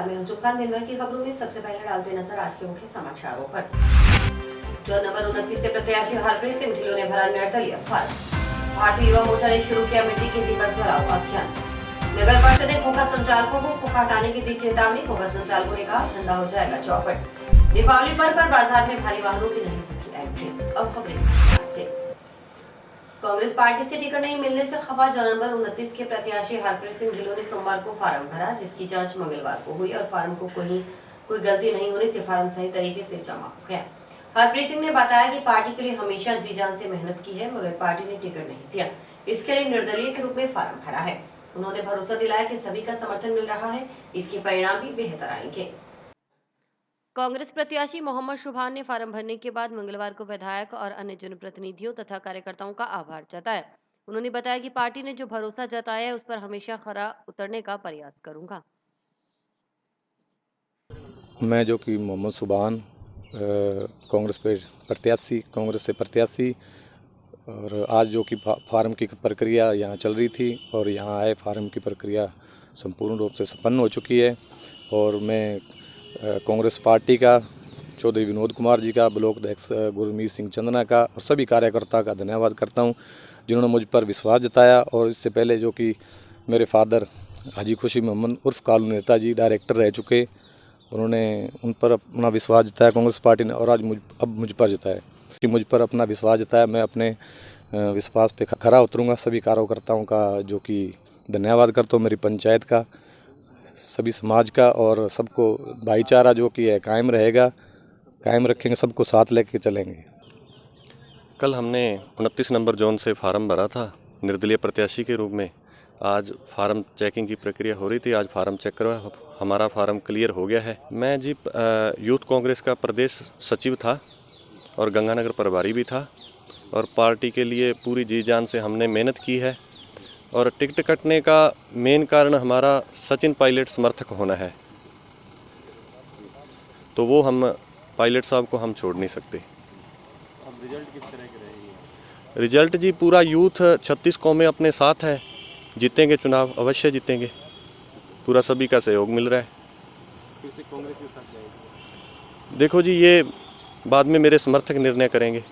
नमस्कार, मैं हूं खान। दिन भर की खबरों में सबसे पहले डालते नजर आज के मुख्य समाचारों पर। जो नंबर 29 से प्रत्याशी हरप्रीत सिंह ढिल्लों ने भरा निर्दलीय फॉर्म। भारतीय युवा मोर्चा ने शुरू किया मिट्टी के दीपक जलाओ अभियान। नगर परिषद ने खोखा संचालकों को खोखा हटाने की दी चेतावनी। खोखा संचालकों ने कहा धंधा हो जाएगा चौपट। दीपावली पर बाजार में भारी वाहनों की नहीं होगी एंट्री। अब खबरें से। कांग्रेस पार्टी से टिकट नहीं मिलने से खफा जो नंबर 29 के प्रत्याशी हरप्रीत सिंह ढिल्लों ने सोमवार को फार्म भरा, जिसकी जांच मंगलवार को हुई और फार्म को कोई गलती नहीं होने से फार्म सही तरीके से जमा हो गया। हरप्रीत सिंह ने बताया कि पार्टी के लिए हमेशा जी जान से मेहनत की है, मगर पार्टी ने टिकट नहीं दिया, इसके लिए निर्दलीय के रूप में फार्म भरा है। उन्होंने भरोसा दिलाया कि सभी का समर्थन मिल रहा है, इसके परिणाम भी बेहतर आएंगे। कांग्रेस प्रत्याशी मोहम्मद शुभान ने फार्म भरने के बाद मंगलवार को विधायक और अन्य जनप्रतिनिधियों तथा कार्यकर्ताओं का आभार जताया। उन्होंने बताया कि पार्टी ने जो भरोसा जताया है उस पर हमेशा खरा उतरने का प्रयास करूंगा। मैं जो कि मोहम्मद शुभान कांग्रेस से प्रत्याशी और आज जो कि फार्म की प्रक्रिया यहाँ चल रही थी और यहाँ आए फार्म की प्रक्रिया संपूर्ण रूप से संपन्न हो चुकी है और मैं कांग्रेस पार्टी का चौधरी विनोद कुमार जी का, ब्लॉक अध्यक्ष गुरमीत सिंह चंदना का और सभी कार्यकर्ता का धन्यवाद करता हूं, जिन्होंने मुझ पर विश्वास जताया। और इससे पहले जो कि मेरे फादर हाजी खुशी मोहम्मद उर्फ कालू नेता जी डायरेक्टर रह चुके, उन्होंने उन पर अपना विश्वास जताया कांग्रेस पार्टी ने, और आज मुझ पर जताया कि मुझ पर अपना विश्वास जताया। मैं अपने विश्वास पे खरा उतरूँगा। सभी कार्यकर्ताओं का जो कि धन्यवाद करता हूँ, मेरी पंचायत का, सभी समाज का, और सबको भाईचारा जो कि है कायम रहेगा, कायम रखेंगे, सबको साथ लेके चलेंगे। कल हमने 29 नंबर जोन से फार्म भरा था निर्दलीय प्रत्याशी के रूप में। आज फार्म चेकिंग की प्रक्रिया हो रही थी, आज फार्म चेक करवा, हमारा फार्म क्लियर हो गया है। मैं जी यूथ कांग्रेस का प्रदेश सचिव था और गंगानगर प्रभारी भी था और पार्टी के लिए पूरी जी जान से हमने मेहनत की है और टिकट कटने का मेन कारण हमारा सचिन पायलट समर्थक होना है, तो वो हम पायलट साहब को हम छोड़ नहीं सकते। अब रिजल्ट किस तरह के रहेंगे? रिजल्ट जी पूरा यूथ 36 कौमें अपने साथ है, जीतेंगे चुनाव, अवश्य जीतेंगे, पूरा सभी का सहयोग मिल रहा है। फिर से कांग्रेस के साथ जाएगी? देखो जी, ये बाद में मेरे समर्थक निर्णय करेंगे।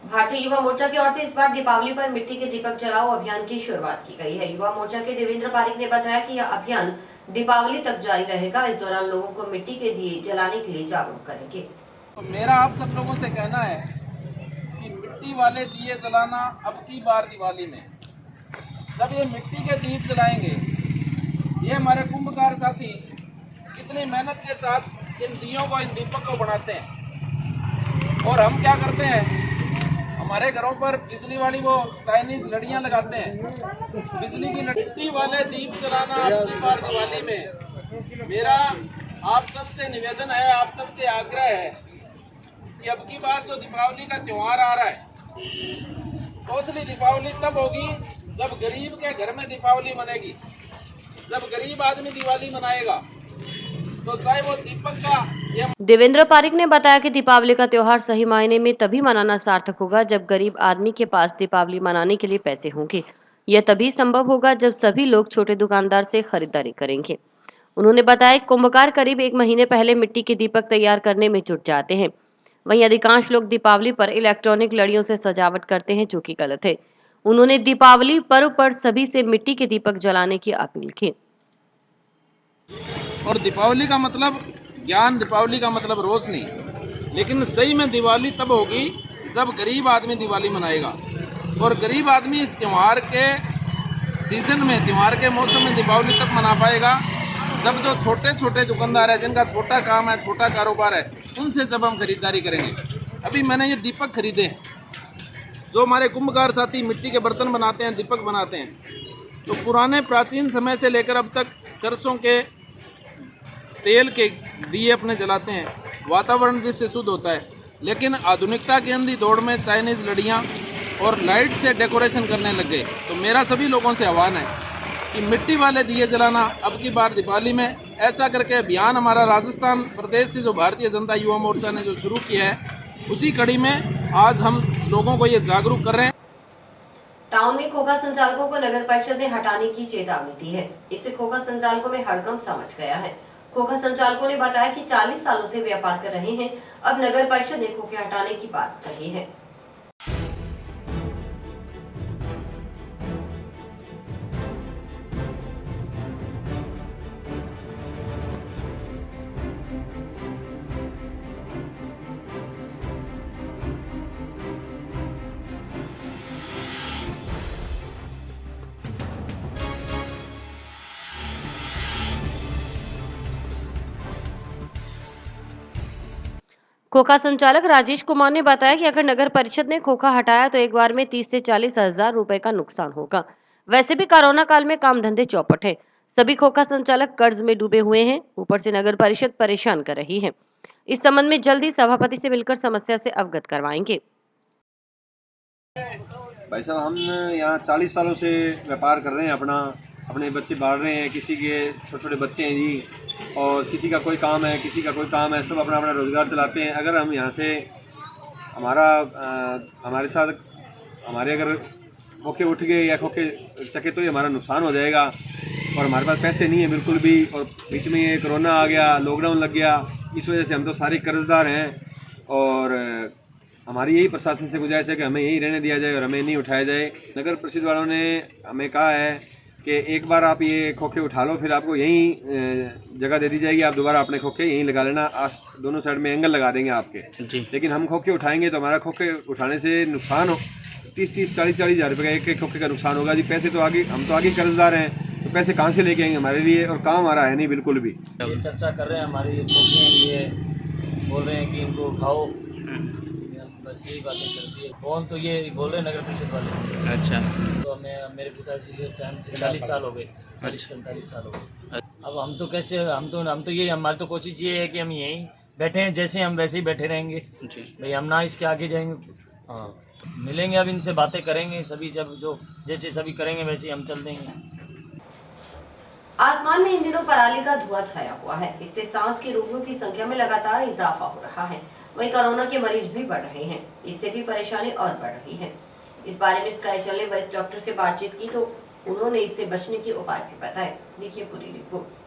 भारतीय युवा मोर्चा की ओर से इस बार दीपावली पर मिट्टी के दीपक जलाओ अभियान की शुरुआत की गई है। युवा मोर्चा के देवेंद्र पारिक ने बताया कि यह अभियान दीपावली तक जारी रहेगा। इस दौरान लोगों को मिट्टी के दिए जलाने के लिए जागरूक करेंगे। तो मेरा आप सब लोगों से कहना है कि मिट्टी वाले दिए जलाना अब की बार दिवाली में, जब ये मिट्टी के दीप जलाएंगे, ये हमारे कुंभकार साथी कितनी मेहनत के साथ इन दियों को, इन दीपक को बनाते हैं। और हम क्या करते हैं, हमारे घरों पर बिजली वाली वो चाइनीज लड़ियां लगाते हैं, बिजली की मिट्टी वाले दीप जलाना अब की बार दिवाली में। मेरा आप सबसे निवेदन है, आप सबसे आग्रह है कि अब की बार जो दीपावली का त्योहार आ रहा है, तो असली दीपावली तब होगी जब गरीब के घर में दीपावली मनेगी। जब गरीब आदमी दिवाली मनाएगा तो चाहे वो दीपक का। देवेंद्र पारिक ने बताया कि दीपावली का त्योहार सही मायने में तभी मनाना सार्थक होगा जब गरीब आदमी के पास दीपावली मनाने के लिए पैसे होंगे। यह तभी संभव होगा जब सभी लोग छोटे दुकानदार से खरीदारी करेंगे। उन्होंने बताया कुंभकार करीब 1 महीने पहले मिट्टी के दीपक तैयार करने में जुट जाते हैं। वहीं अधिकांश लोग दीपावली पर इलेक्ट्रॉनिक लड़ियों से सजावट करते हैं, जो कि गलत है। उन्होंने दीपावली पर्व पर सभी से मिट्टी के दीपक जलाने की अपील की। और दीपावली का मतलब ज्ञान, दीपावली का मतलब रोशनी, लेकिन सही में दिवाली तब होगी जब गरीब आदमी दिवाली मनाएगा। और गरीब आदमी इस त्योहार के सीजन में, त्योहार के मौसम में दीपावली तब मना पाएगा जब जो छोटे छोटे दुकानदार है, जिनका छोटा काम है, छोटा कारोबार है, उनसे जब हम खरीदारी करेंगे। अभी मैंने ये दीपक खरीदे हैं, जो हमारे कुंभकार साथी मिट्टी के बर्तन बनाते हैं, दीपक बनाते हैं, तो पुराने प्राचीन समय से लेकर अब तक सरसों के तेल के दिए अपने जलाते हैं, वातावरण जिससे शुद्ध होता है। लेकिन आधुनिकता की अंधी दौड़ में चाइनीज लड़ियां और लाइट से डेकोरेशन करने लग गए। तो मेरा सभी लोगों से आह्वान है कि मिट्टी वाले दिए जलाना अब की बार दिवाली में, ऐसा करके अभियान हमारा राजस्थान प्रदेश से जो भारतीय जनता युवा मोर्चा ने जो शुरू किया है, उसी कड़ी में आज हम लोगों को ये जागरूक कर रहे हैं। टाउन में खोखा संचालकों को नगर परिषद ने हटाने की चेतावनी दी है। इससे खोखा संचालकों में हड़कंप समझ गया है। खोखा संचालकों ने बताया कि 40 सालों से व्यापार कर रहे हैं, अब नगर परिषद ने खोखे हटाने की बात कही है। खोखा संचालक राजेश कुमार ने बताया कि अगर नगर परिषद ने खोखा हटाया तो एक बार में 30 से 40 हजार रुपए का नुकसान होगा। वैसे भी कोरोना काल में काम धंधे चौपट है, सभी खोखा संचालक कर्ज में डूबे हुए हैं, ऊपर से नगर परिषद परेशान कर रही है। इस संबंध में जल्द ही सभापति से मिलकर समस्या से अवगत करवाएंगे। भाई साहब, हम यहाँ 40 सालों से व्यापार कर रहे हैं, अपने बच्चे बाढ़ रहे हैं, किसी के छोटे छोटे बच्चे हैं जी, और किसी का कोई काम है, किसी का कोई काम है, सब अपना अपना रोज़गार चलाते हैं। अगर हम यहाँ से हमारे साथ अगर खोखे उठ गए या खोखे चके तो ये हमारा नुकसान हो जाएगा, और हमारे पास पैसे नहीं है बिल्कुल भी। और बीच में ये कोरोना आ गया, लॉकडाउन लग गया, इस वजह से हम तो सारे कर्जदार हैं। और हमारी यही प्रशासन से गुजारिश है कि हमें यहीं रहने दिया जाए और हमें नहीं उठाया जाए। नगर परिषद वालों ने हमें कहा है कि एक बार आप ये खोखे उठा लो, फिर आपको यहीं जगह दे दी जाएगी, आप दोबारा अपने खोखे यहीं लगा लेना, दोनों साइड में एंगल लगा देंगे आपके जी। लेकिन हम खोखे उठाएंगे तो हमारा खोखे उठाने से नुकसान हो 30-40 हज़ार रुपये का एक खोखे का नुकसान होगा जी। पैसे तो आगे, हम तो आगे कर्जदार हैं, तो पैसे कहाँ से लेके आएंगे हमारे लिए, और काम हमारा है नहीं बिल्कुल भी। चर्चा कर रहे हैं, हमारी खोखे ये बोल रहे हैं कि इनको उठाओ, बस यही बातें चलती है। कौन तो ये बोल रहे हैं नगर परिषद वाले। अच्छा। तो हमें मेरे पिताजी के टाइम 40 साल हो गए, 40-45 साल हो गए। अब हम तो कैसे, हम तो ये, हमारी तो कोशिश ये है कि हम यहीं बैठे हैं, जैसे हम वैसे ही बैठे रहेंगे भाई, हम ना इसके आगे जाएंगे। हाँ, मिलेंगे, अब इनसे बातें करेंगे सभी, जब जो जैसे सभी करेंगे वैसे हम चल देंगे। आसमान में इन दिनों पराली का धुआं छाया हुआ है, इससे सांस के रोगियों की संख्या में लगातार इजाफा हो रहा है। वहीं कोरोना के मरीज भी बढ़ रहे हैं, इससे भी परेशानी और बढ़ रही है। इस बारे में स्काई चैनल ने वरिष्ठ डॉक्टर से बातचीत की तो उन्होंने इससे बचने के उपाय भी बताए। देखिए पूरी रिपोर्ट।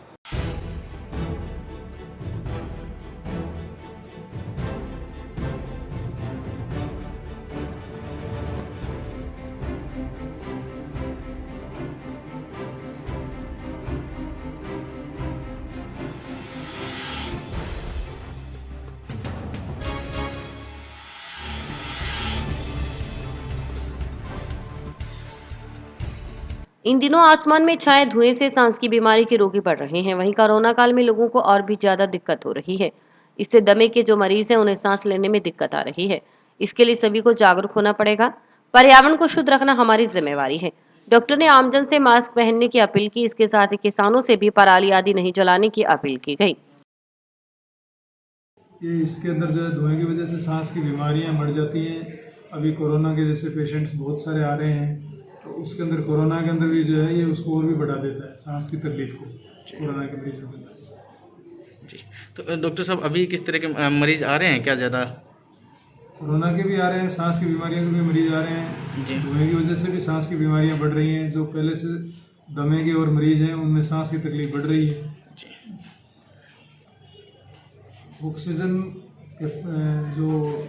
इन दिनों आसमान में छाए धुएं से सांस की बीमारी के रोगी बढ़ रहे हैं। वहीं कोरोना काल में लोगों को और भी ज्यादा दिक्कत हो रही है। इससे दमे के जो मरीज हैं उन्हें सांस लेने में दिक्कत आ रही है। इसके लिए सभी को जागरूक होना पड़ेगा। पर्यावरण को शुद्ध रखना हमारी जिम्मेवारी है। डॉक्टर ने आमजन से मास्क पहनने की अपील की। इसके साथ ही किसानों से भी पराली आदि नहीं जलाने की अपील की गई। ये इसके अंदर जो है धुएं की वजह से सांस की बीमारियां बढ़ जाती हैं। अभी कोरोना के जैसे पेशेंट्स बहुत सारे आ रहे हैं, तो उसके अंदर कोरोना के अंदर भी जो है ये उसको और भी बढ़ा देता है, सांस की तकलीफ को कोरोना के मरीजों के अंदर जी। तो डॉक्टर साहब, अभी किस तरह के मरीज आ रहे हैं, क्या ज़्यादा कोरोना के भी आ रहे हैं, सांस की बीमारियों के भी मरीज आ रहे हैं जी। धुएं की वजह से भी सांस की बीमारियां बढ़ रही हैं। जो पहले से दमे के और मरीज हैं उनमें सांस की तकलीफ बढ़ रही है। ऑक्सीजन जो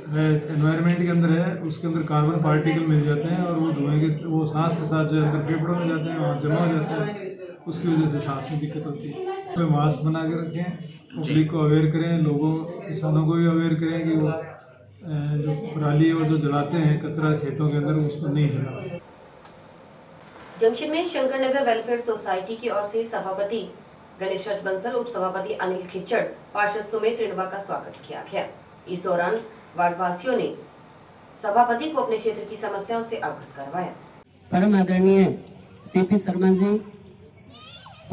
है एनवायरनमेंट के अंदर है, उसके अंदर कार्बन पार्टिकल मिल जाते हैं और वो धुएं के, वो सांस के साथ जो अंदर फेफड़ों में जाते हैं, वहाँ जमा हो जाते हैं, उसकी वजह से सांस में दिक्कत होती है। तो मास्क बना के रखें, पब्लिक को अवेयर करें, लोगों किसानों को भी अवेयर करें कि वो जो पराली और जो जलाते हैं कचरा खेतों के अंदर, उसको नहीं जलाएं। जंक्शन में शंकर नगर वेलफेयर सोसाइटी की ओर से सभापति गणेश बंसल, उप सभापति अनिल खिच्चड़, पार्षद सुमित रिणवा का स्वागत किया गया। इस दौरान वार्डवासियों ने सभापति को अपने क्षेत्र की समस्याओं से अवगत करवाया। परम आदरणीय सीपी शर्मा जी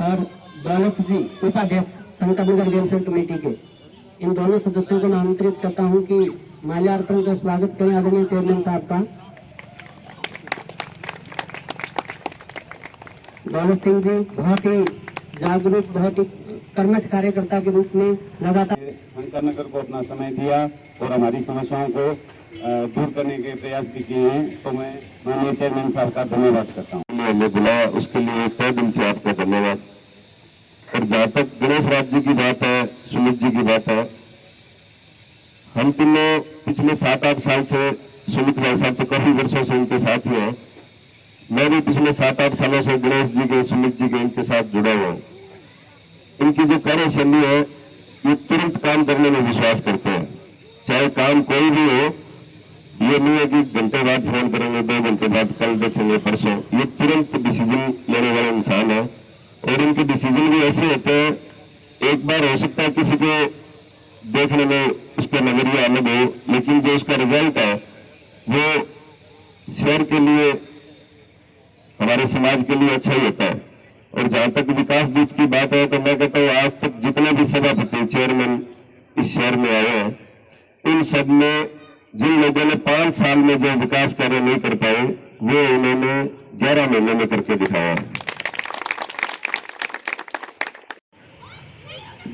और दौलत जी, उपाध्यक्ष शंकर नगर वेलफेयर कमेटी के, इन दोनों सदस्यों को मैं आमंत्रित करता हूं कि माल्यार्पण का स्वागत करें आदरणीय चेयरमैन साहब का। दौलत सिंह जी बहुत ही जागरूक, बहुत ही कर्मठ कार्यकर्ता के रूप में लगातार शंकर नगर को अपना समय दिया और हमारी समस्याओं को दूर करने के प्रयास भी किए हैं, तो मैं माननीय चेयरमैन साहब का धन्यवाद करता हूँ। हमें बुलाया उसके लिए तहे दिल से आपका धन्यवाद। और जहाँ तक गणेश राज जी की बात है, सुमित जी की बात है, हम तीनों पिछले 7-8 साल से, सुमित भाई साहब तो काफी वर्षों से उनके साथ ही है, मैं भी पिछले 7-8 सालों से गणेश जी के, सुमित जी के, इनके साथ जुड़ा हुआ हूँ। इनकी जो कार्यशैली है, ये तुरंत काम करने में विश्वास करते हैं, चाहे काम कोई भी हो। ये नहीं है कि घंटे बाद फोन करेंगे, 2 घंटे बाद, कल देखेंगे, परसों। ये तुरंत डिसीजन लेने वाला इंसान है और इनके डिसीजन भी ऐसे होते हैं, एक बार हो सकता है किसी को देखने में उसका नजरिया अलग हो, लेकिन जो उसका रिजल्ट है वो शहर के लिए, हमारे समाज के लिए अच्छा ही होता है। और जहां तक विकास दूत की बात है, तो मैं कहता हूँ आज तक जितने भी सभापति, चेयरमैन इस शहर में आए हैं, उन सब में जिन लोगों ने 5 साल में जो विकास कार्य नहीं कर पाए, वो उन्होंने 11 महीने में करके दिखाया है।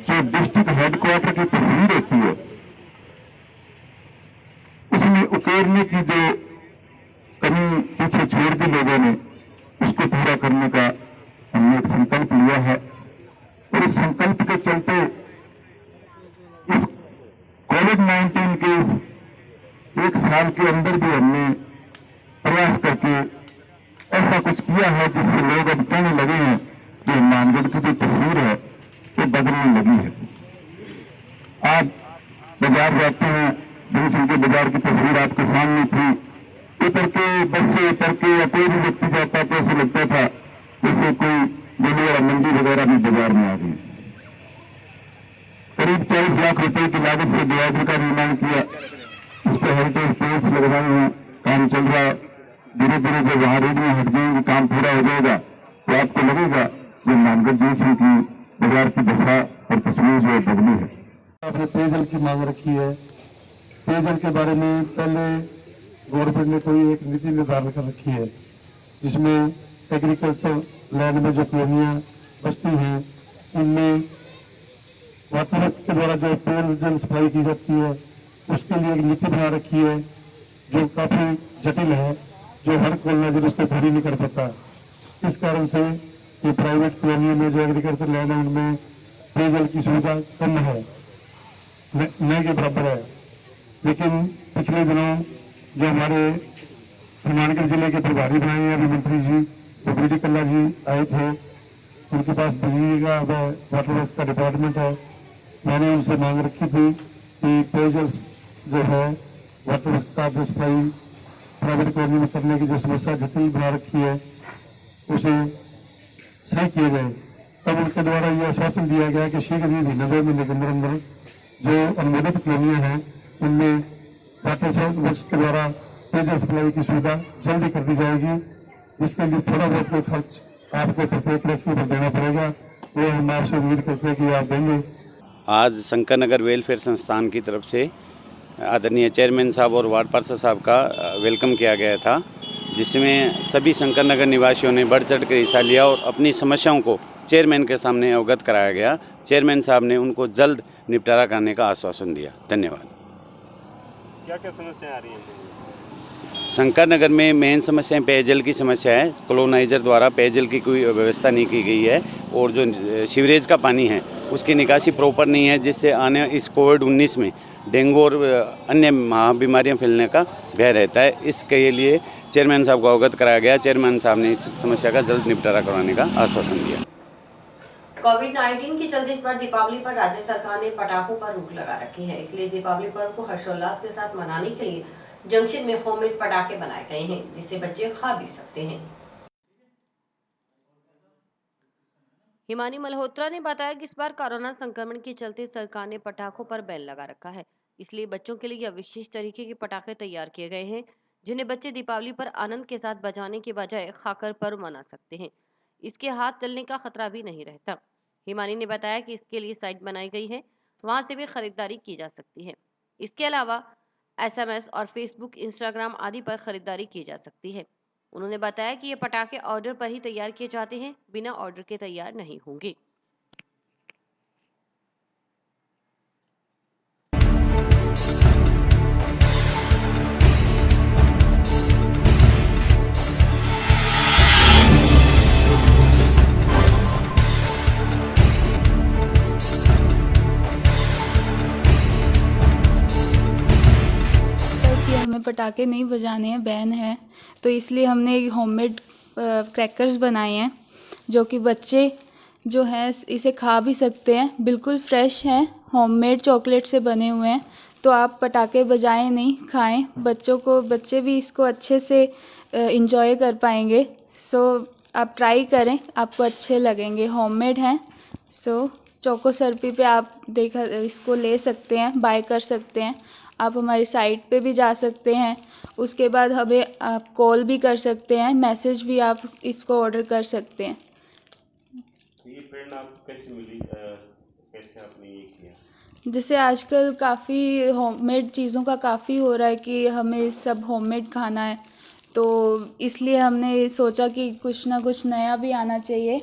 जो डिस्ट्रिक्ट हेडक्वार्टर की तस्वीर होती है, उसमें उकेरने की जो कमी पीछे छोड़ दी लोगों ने, उसको पूरा करने का हमने एक संकल्प लिया है। और उस संकल्प के चलते इस कोविड-19 के इस 1 साल के अंदर भी हमने प्रयास करके ऐसा कुछ किया है जिससे लोग अब कहने लगे हैं कि हनुमानगढ़ की जो तस्वीर है वो बदलने लगी है। आप बाजार जाते हैं, जंक्शन के बाजार की तस्वीर आपके सामने थी, उतर के, बस से उतर के या कोई भी व्यक्ति जाता तो ऐसे लगता था जैसे कोई जमीन मंडी वगैरह भी बाजार में आ गई। करीब 40 लाख रुपए की लागत से डिवाइडर का निर्माण किया, इस पर हेरिटेज प्लेट्स लगवाए हैं, काम चल रहा है। धीरे धीरे जब वहां रेडियो हट जाएंगे, काम पूरा हो जाएगा, तो आपको लगेगा कि हनुमानगढ़ जंक्शन की बाजार की दशा और तस्वीर जो बदली है। आपने पेयजल की मांग रखी है। पेयजल के बारे में पहले गवर्नमेंट ने कोई एक नीति निर्धारण कर रखी है, जिसमें एग्रीकल्चर लैंड में जो कॉलोनियां बस्ती हैं, उनमें वाटर के द्वारा जो पेयजल सप्लाई की जाती है, उसके लिए एक नीति बना रखी है जो काफी जटिल है, जो हर कॉलोनाइजर उसको पूरी नहीं कर पाता। इस कारण से ये प्राइवेट कॉलोनी में जो एग्रीकल्चर लैंड है, उनमें पेयजल की सुविधा कम है, न के बराबर है। लेकिन पिछले दिनों जो हमारे हनुमानगढ़ जिले के प्रभारी बनाए हैं अभी मंत्री जी, वो बीडी कल्ला जी आए थे, उनके पास बिजली का वाटर वर्क्स का डिपार्टमेंट है। मैंने उनसे मांग रखी थी कि पेयजल जो है वाटर वर्क्स का जो सप्लाई प्राइवेट कॉलोनी में करने की जो समस्या जटिल बना रखी है, उसे सही किया जाए। तब उनके द्वारा यह आश्वासन दिया गया कि शीघ्र ही महीने 2 महीने के अंदर अंदर जो अनुमोदित कॉलोनियां हैं, उनमें वाटर वर्क्स के द्वारा पेयजल सप्लाई की सुविधा जल्दी कर दी जाएगी, जिसके लिए थोड़ा बहुत कोई खर्च आपको प्रत्येक व्यक्ति पर देना पड़ेगा, वो हम आपसे उम्मीद करते हैं कि आप देंगे। आज शंकर नगर वेलफेयर संस्थान की तरफ से आदरणीय चेयरमैन साहब और वार्ड पार्षद साहब का वेलकम किया गया था, जिसमें सभी शंकर नगर निवासियों ने बढ़ चढ़ कर हिस्सा लिया और अपनी समस्याओं को चेयरमैन के सामने अवगत कराया गया। चेयरमैन साहब ने उनको जल्द निपटारा करने का आश्वासन दिया। धन्यवाद। क्या क्या समस्याएं आ रही हैं? शंकर नगर में मेन समस्याएं पेयजल की समस्या है। कॉलोनाइजर द्वारा पेयजल की कोई व्यवस्था नहीं की गई है और जो सीवरेज का पानी है उसकी निकासी प्रॉपर नहीं है, जिससे आने इस कोविड-19 में डेंगू और अन्य महाबीमारियां फैलने का भय रहता है। इसके लिए चेयरमैन साहब को अवगत कराया गया। चेयरमैन साहब ने इस समस्या का जल्द निपटारा करवाने का आश्वासन दिया। कोविड-19 के चलते इस बार दीपावली पर राज्य सरकार ने पटाखों पर रोक लगा रखी है, इसलिए दीपावली पर्व को हर्षोल्लास के साथ मनाने के लिए जंक्शन में होममेड पटाखे बनाए गए हैं, जिसे बच्चे खा भी सकते हैं। हिमानी मल्होत्रा ने बताया कि इस बार कोरोना संक्रमण के चलते सरकार ने पटाखों पर बैन लगा रखा है, इसलिए बच्चों के लिए विशेष तरीके के पटाखे तैयार किए गए हैं, जिन्हें बच्चे दीपावली पर आनंद के साथ बजाने के बजाय खाकर पर्व मना सकते हैं। इसके हाथ चलने का खतरा भी नहीं रहता। हिमानी ने बताया कि इसके लिए साइट बनाई गई है, वहां से भी खरीदारी की जा सकती है। इसके अलावा SMS और फेसबुक, इंस्टाग्राम आदि पर खरीदारी की जा सकती है। उन्होंने बताया कि ये पटाखे ऑर्डर पर ही तैयार किए जाते हैं, बिना ऑर्डर के तैयार नहीं होंगे। पटाखे नहीं बजाने हैं, बैन है। तो इसलिए हमने होममेड क्रैकर्स बनाए हैं जो कि बच्चे जो है इसे खा भी सकते हैं। बिल्कुल फ्रेश हैं, होममेड चॉकलेट से बने हुए हैं। तो आप पटाखे बजाएं नहीं, खाएं। बच्चे भी इसको अच्छे से इंजॉय कर पाएंगे। सो आप ट्राई करें, आपको अच्छे लगेंगे। होममेड हैं। सो चोको सर्पी पे आप इसको ले सकते हैं, बाय कर सकते हैं। आप हमारी साइट पे भी जा सकते हैं। उसके बाद हमें आप कॉल भी कर सकते हैं, मैसेज भी आप इसको ऑर्डर कर सकते हैं। ये प्रेरणा आपको कैसे मिली, कैसे आपने ये किया? जैसे आजकल काफ़ी होममेड चीज़ों का काफ़ी हो रहा है कि हमें सब होममेड खाना है, तो इसलिए हमने सोचा कि कुछ ना कुछ नया भी आना चाहिए।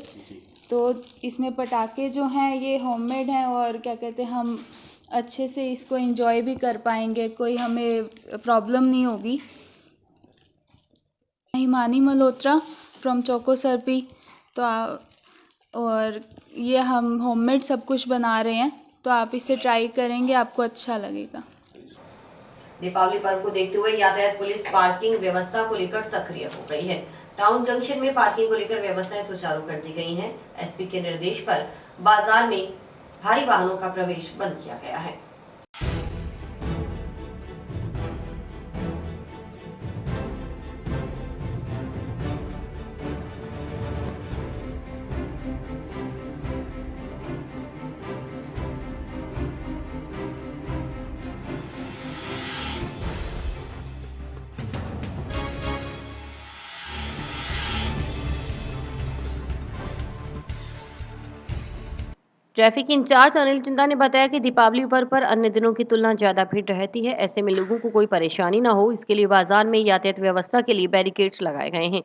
तो इसमें पटाखे जो हैं ये होममेड हैं और क्या कहते हैं, हम अच्छे से इसको एंजॉय भी कर पाएंगे, कोई हमें प्रॉब्लम नहीं होगी। हिमानी मल्होत्रा फ्रॉम चोको सर्पी। तो और ये हम होममेड सब कुछ बना रहे हैं, तो आप इसे ट्राई करेंगे, आपको अच्छा लगेगा। दीपावली पर्व को देखते हुए यातायात पुलिस पार्किंग व्यवस्था को लेकर सक्रिय हो गई है। टाउन जंक्शन में पार्किंग को लेकर व्यवस्थाएं सुचारू कर दी गई हैं। एसपी के निर्देश पर बाजार में भारी वाहनों का प्रवेश बंद किया गया है। ट्रैफिक इंचार्ज अनिल चिंता ने बताया कि दीपावली पर्व पर अन्य दिनों की तुलना ज्यादा भीड़ रहती है। ऐसे में लोगों को कोई परेशानी ना हो, इसके लिए बाजार में यातायात व्यवस्था के लिए बैरिकेड्स लगाए गए हैं।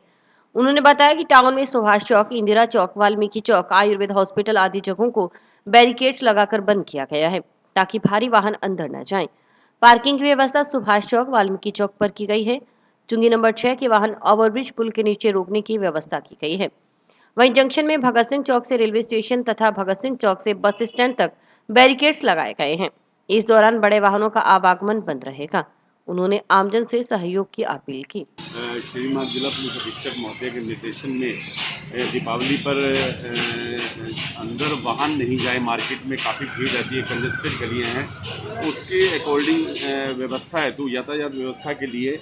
उन्होंने बताया कि टाउन में सुभाष चौक, इंदिरा चौक, वाल्मीकि चौक, आयुर्वेद हॉस्पिटल आदि जगहों को बैरिकेड्स लगाकर बंद किया गया है ताकि भारी वाहन अंदर न जाएं। पार्किंग की व्यवस्था सुभाष चौक, वाल्मीकि चौक पर की गई है। चुंगी नंबर 6 के वाहन ओवरब्रिज पुल के नीचे रोकने की व्यवस्था की गई है। वहीं जंक्शन में भगत सिंह चौक से रेलवे स्टेशन तथा भगत सिंह चौक से बस स्टैंड तक बैरिकेड्स लगाए गए हैं। इस दौरान बड़े वाहनों का आवागमन बंद रहेगा। उन्होंने आमजन से सहयोग की अपील की। श्रीमान जिला पुलिस अधीक्षक महोदय के निर्देशन में दीपावली पर अंदर वाहन नहीं जाए, मार्केट में काफ़ी भीड़ रहती है, कंजेस्टेड गलियाँ हैं, उसके अकॉर्डिंग व्यवस्था है। तो यातायात व्यवस्था के लिए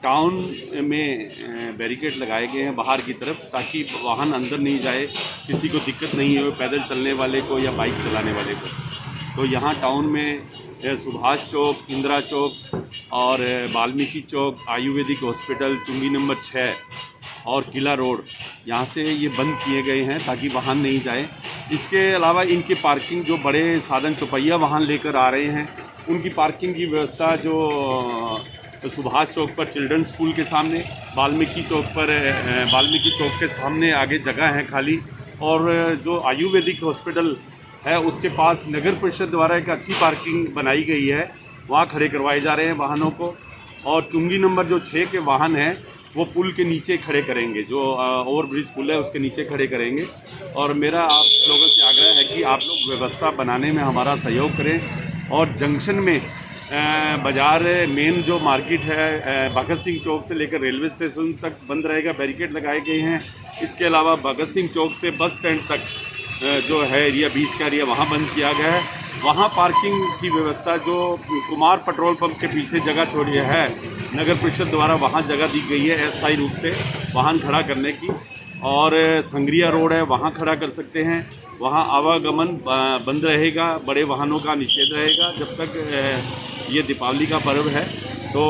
टाउन में बैरिकेड लगाए गए हैं बाहर की तरफ, ताकि वाहन अंदर नहीं जाए, किसी को दिक्कत नहीं हो, पैदल चलने वाले को या बाइक चलाने वाले को। तो यहाँ टाउन में सुभाष चौक, इंदिरा चौक और वाल्मीकि चौक, आयुर्वेदिक हॉस्पिटल, चुंगी नंबर 6 और किला रोड, यहाँ से ये बंद किए गए हैं ताकि वाहन नहीं जाए। इसके अलावा इनके पार्किंग, जो बड़े साधन चौपहिया वाहन लेकर आ रहे हैं, उनकी पार्किंग की व्यवस्था जो सुभाष चौक पर चिल्ड्रन स्कूल के सामने, वाल्मीकि चौक पर वाल्मीकि चौक के सामने आगे जगह है खाली, और जो आयुर्वेदिक हॉस्पिटल है उसके पास नगर परिषद द्वारा एक अच्छी पार्किंग बनाई गई है, वहाँ खड़े करवाए जा रहे हैं वाहनों को। और चुंगी नंबर जो 6 के वाहन हैं वो पुल के नीचे खड़े करेंगे, जो ओवरब्रिज पुल है उसके नीचे खड़े करेंगे। और मेरा आप लोगों से आग्रह है कि आप लोग व्यवस्था बनाने में हमारा सहयोग करें। और जंक्शन में बाज़ार मेन जो मार्केट है भगत सिंह चौक से लेकर रेलवे स्टेशन तक बंद रहेगा, बैरिकेड लगाए गए हैं। इसके अलावा भगत सिंह चौक से बस स्टैंड तक जो है एरिया, बीच का एरिया, वहाँ बंद किया गया है। वहाँ पार्किंग की व्यवस्था जो कुमार पेट्रोल पंप के पीछे जगह छोड़ी है, नगर परिषद द्वारा वहाँ जगह दी गई है अस्थायी रूप से वाहन खड़ा करने की। और संग्रिया रोड है, वहाँ खड़ा कर सकते हैं, वहाँ आवागमन बंद रहेगा, बड़े वाहनों का निषेध रहेगा जब तक ये दीपावली का पर्व है। तो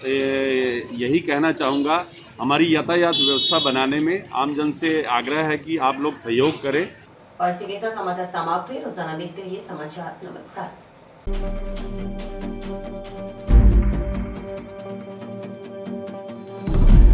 यही कहना चाहूँगा, हमारी यातायात व्यवस्था बनाने में आमजन से आग्रह है कि आप लोग सहयोग करें। और इसी के साथ समाचार समाप्त हुए। रोजाना देखते रहिए समाचार। नमस्कार।